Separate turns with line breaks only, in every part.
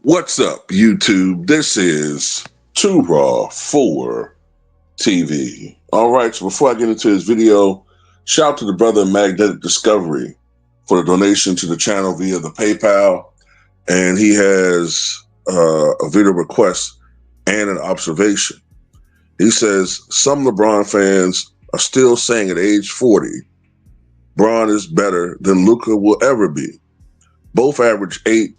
What's up, YouTube? This is Too Raw for TV. All right, so before I get into this video, shout out to the brother Magnetic Discovery for the donation to the channel via the PayPal. And he has a video request and an observation. He says, some LeBron fans are still saying at age 40, Bron is better than Luka will ever be. Both average 8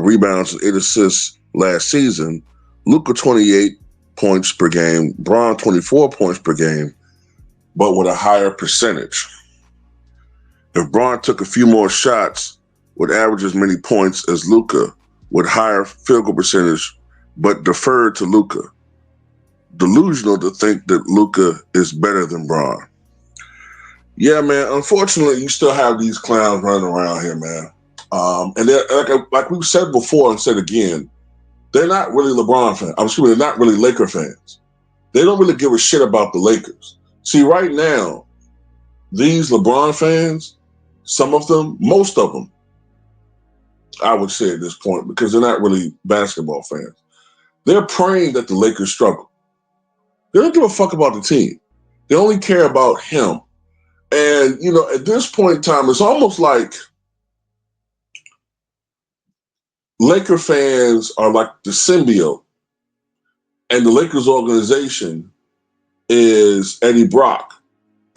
rebounds and 8 assists last season. Luka 28 points per game, Bron 24 points per game, but with a higher percentage. If Bron took a few more shots, would average as many points as Luka, with higher field goal percentage, but deferred to Luka. Delusional to think that Luka is better than Bron. Yeah, man. Unfortunately, you still have these clowns running around here, man. And they're, like we've said before and said again, they're not really LeBron fans. They're not really Laker fans. They don't really give a shit about the Lakers. See, right now, these LeBron fans, some of them, most of them, I would say at this point, because they're not really basketball fans, they're praying that the Lakers struggle. They don't give a fuck about the team. They only care about him. And, you know, at this point in time, it's almost like Laker fans are like the symbiote, and the Lakers organization is Eddie Brock.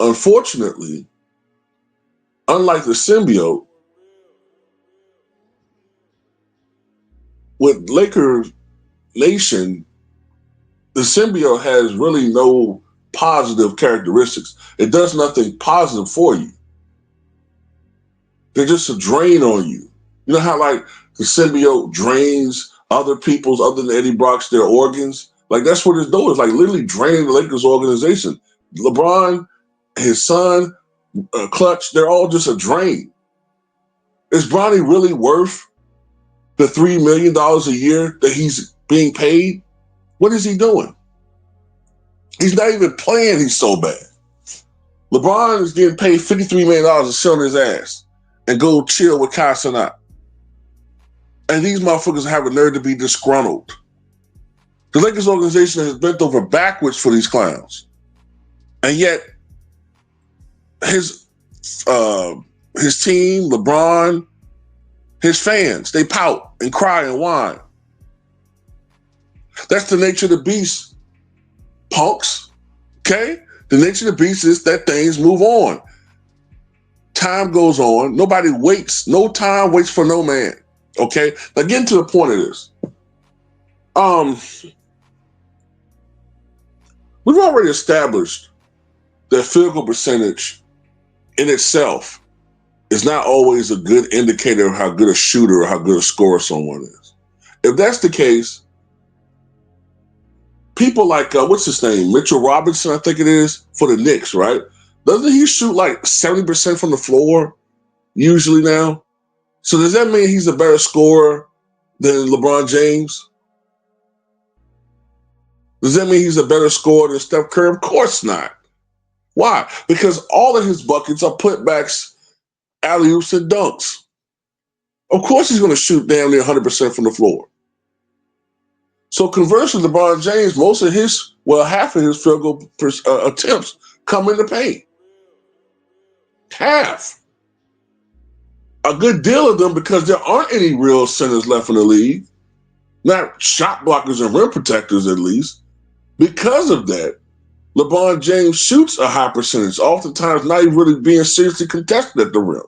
Unfortunately, unlike the symbiote, with Laker Nation, the symbiote has really no positive characteristics. It does nothing positive for you. They're just a drain on you. You know how like the symbiote drains other people's, other than Eddie Brock's, their organs? Like that's what it's doing. It's like literally draining the Lakers organization. LeBron, his son, Clutch, they're all just a drain. Is Bronny really worth the $3 million a year that he's being paid? What is he doing? He's not even playing. He's so bad. LeBron is getting paid $53 million to sit on his ass and go chill with Kai Cenat. And these motherfuckers have a nerve to be disgruntled. The Lakers organization has bent over backwards for these clowns. And yet, his team, LeBron, his fans, they pout and cry and whine. That's the nature of the beast, punks. Okay? The nature of the beast is that things move on. Time goes on. Nobody waits. No time waits for no man. Okay? Now getting to the point of this. We've already established that field goal percentage in itself is not always a good indicator of how good a shooter or how good a scorer someone is. If that's the case, people like, what's his name? Mitchell Robinson, I think it is, for the Knicks, right? Doesn't he shoot like 70% from the floor usually now? So does that mean he's a better scorer than LeBron James? Does that mean he's a better scorer than Steph Curry? Of course not. Why? Because all of his buckets are putbacks, alley-oops, and dunks. Of course he's going to shoot damn near 100% from the floor. So conversely, LeBron James, half of his field goal attempts come in the paint. Half. A good deal of them because there aren't any real centers left in the league. Not shot blockers and rim protectors, at least. Because of that, LeBron James shoots a high percentage, oftentimes not even really being seriously contested at the rim.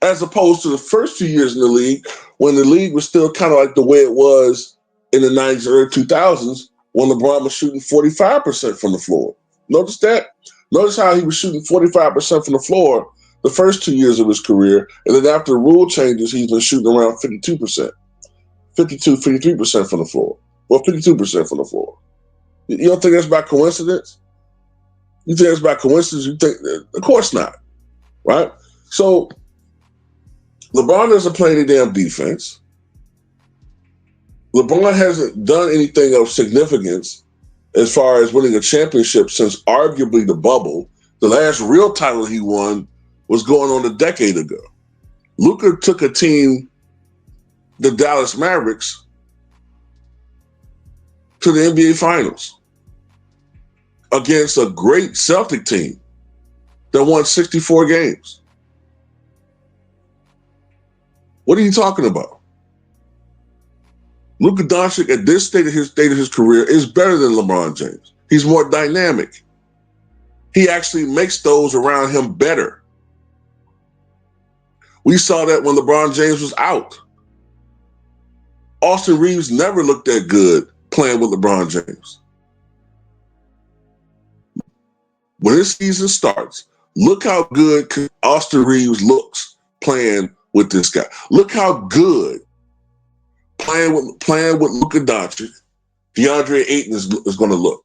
As opposed to the first few years in the league, when the league was still kind of like the way it was in the 90s, early 2000s, when LeBron was shooting 45% from the floor. Notice that? Notice how he was shooting 45% from the floor the first 2 years of his career, and then after the rule changes, he's been shooting around 52%. 53% from the floor. Well, 52% from the floor. You don't think that's by coincidence? You think that's by coincidence? You think, of course not, right? So LeBron doesn't play any damn defense. LeBron hasn't done anything of significance as far as winning a championship since arguably the bubble. The last real title he won was going on a decade ago. Luka took a team the Dallas Mavericks to the NBA Finals against a great Celtic team that won 64 games. What are you talking about? Luka Doncic at this state of his career is better than LeBron James. He's more dynamic. He actually makes those around him better. We saw that when LeBron James was out. Austin Reeves never looked that good playing with LeBron James. When this season starts, look how good Austin Reeves looks playing with this guy. Look how good playing with Luka Doncic, DeAndre Ayton is going to look,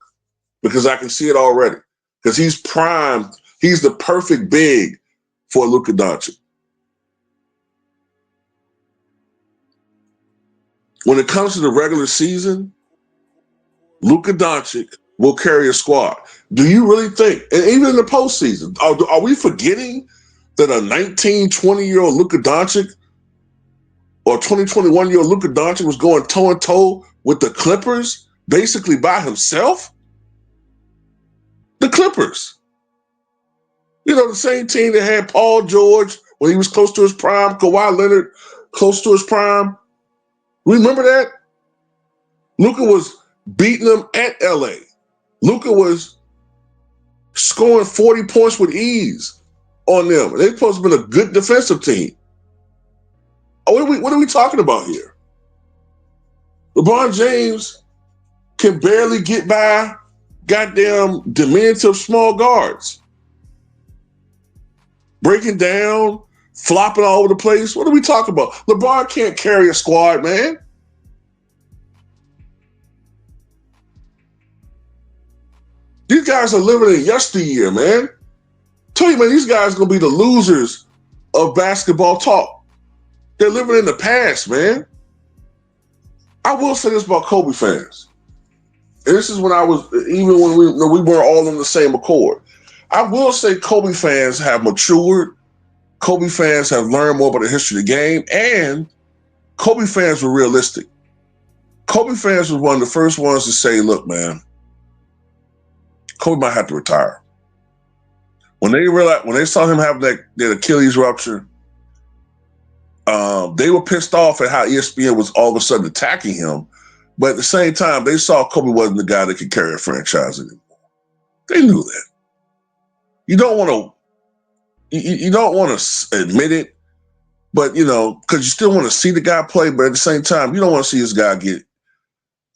because I can see it already. Because he's primed. He's the perfect big for Luka Doncic. When it comes to the regular season, Luka Doncic will carry a squad. Do you really think, and even in the postseason, are we forgetting that a 19, 20-year-old Luka Doncic or 20, 21-year-old Luka Doncic was going toe-and-toe with the Clippers basically by himself? The Clippers. You know, the same team that had Paul George when he was close to his prime, Kawhi Leonard close to his prime. Remember that? Luka was beating them at LA. Luka was scoring 40 points with ease on them. They're supposed to have been a good defensive team. What are we talking about here? LeBron James can barely get by goddamn diminutive small guards. Breaking down, flopping all over the place. What are we talking about? LeBron can't carry a squad, man. These guys are living in yesteryear, man. Tell you, man, these guys are going to be the losers of basketball talk. They're living in the past, man. I will say this about Kobe fans. And this is when I was, even when we weren't all on the same accord. I will say Kobe fans have matured. Kobe fans have learned more about the history of the game. And Kobe fans were realistic. Kobe fans was one of the first ones to say, look, man, Kobe might have to retire. When they saw him have that Achilles rupture, they were pissed off at how ESPN was all of a sudden attacking him. But at the same time, they saw Kobe wasn't the guy that could carry a franchise anymore. They knew that. You don't want to admit it, but because you still want to see the guy play. But at the same time, you don't want to see this guy get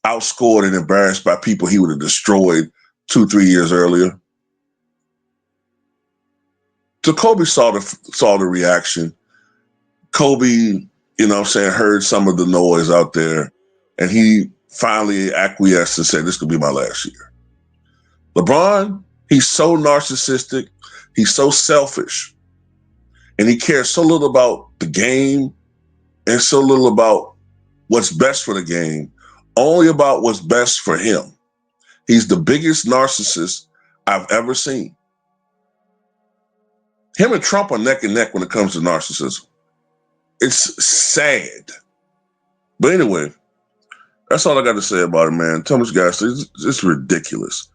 outscored and embarrassed by people he would have destroyed 2-3 years earlier. So Kobe saw the reaction. Kobe, heard some of the noise out there, and he finally acquiesced and said, this could be my last year. LeBron, he's so narcissistic. He's so selfish. And he cares so little about the game and so little about what's best for the game, only about what's best for him. He's the biggest narcissist I've ever seen. Him and Trump are neck and neck when it comes to narcissism. It's sad. But anyway, that's all I got to say about it, man. Tell me what you guys think. It's ridiculous.